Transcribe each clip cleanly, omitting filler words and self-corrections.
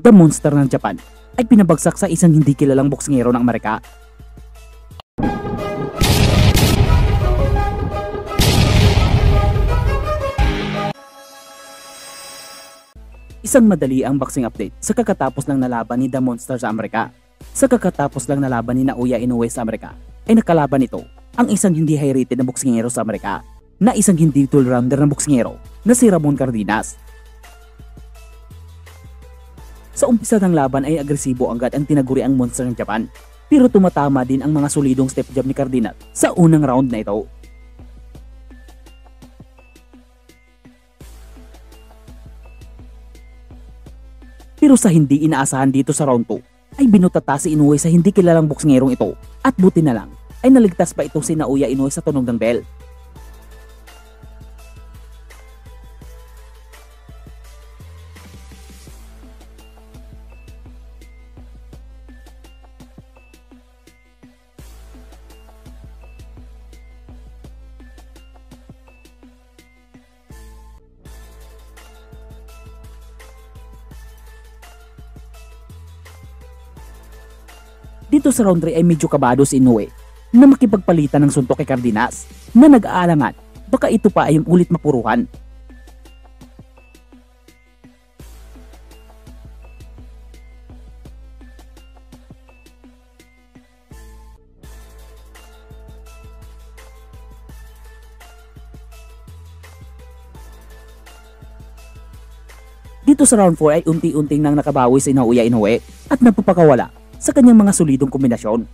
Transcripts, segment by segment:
The Monster ng Japan ay pinabagsak sa isang hindi kilalang boksingero ng Amerika. Isang madali ang boxing update sa kakatapos lang nalaban ni The Monster sa Amerika. Sa kakatapos lang nalaban ni Naoya Inoue sa Amerika, ay nakalaban ito ang isang hindi high rated na boksingero sa Amerika na isang hindi all-rounder na boksingero na si Ramon Cardenas. Sa umpisa ng laban ay agresibo agad ang tinaguri ang Monster ng Japan, pero tumatama din ang mga solidong step jab ni Cardenas sa unang round na ito. Pero sa hindi inaasahan dito sa round 2 ay binutata si Inoue sa hindi kilalang boksingerong ito at buti na lang ay naligtas pa ito si Naoya Inoue sa tunog ng bell. Dito sa round 3 ay medyo kabado si Inoue na makipagpalitan ng suntok kay Cardenas na nag-aalangan baka ito pa ay ulit mapuruhan. Dito sa round 4 ay unti-unting nang nakabawi si Naoya Inoue at napapakawala sa kanyang mga solidong kombinasyon.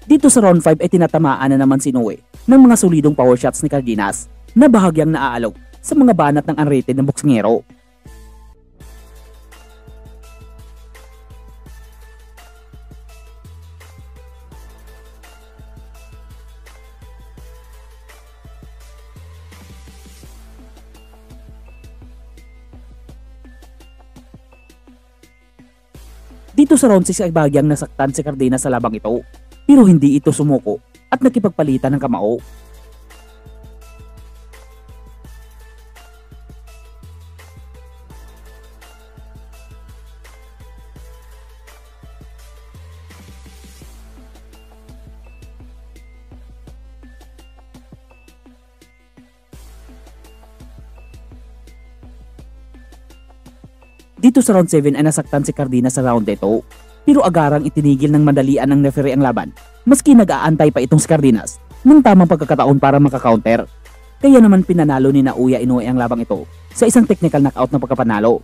Dito sa round 5 ay tinatamaan na naman si Inoue ng mga solidong power shots ni Cardenas na bahagyang naaalog sa mga banat ng unrated na boksingero. Dito sa round 6 ay bahagyang nasaktan si Cardenas sa labang ito, pero hindi ito sumuko at nakipagpalitan ng kamao. Dito sa round 7 ay nasaktan si Cardenas sa round ito, pero agarang itinigil ng madalian ng referee ang laban maski nag-aantay pa itong si Cardenas ng tamang pagkakataon para makakounter. Kaya naman pinanalo ni Naoya Inoue ang labang ito sa isang technical knockout na pagkapanalo.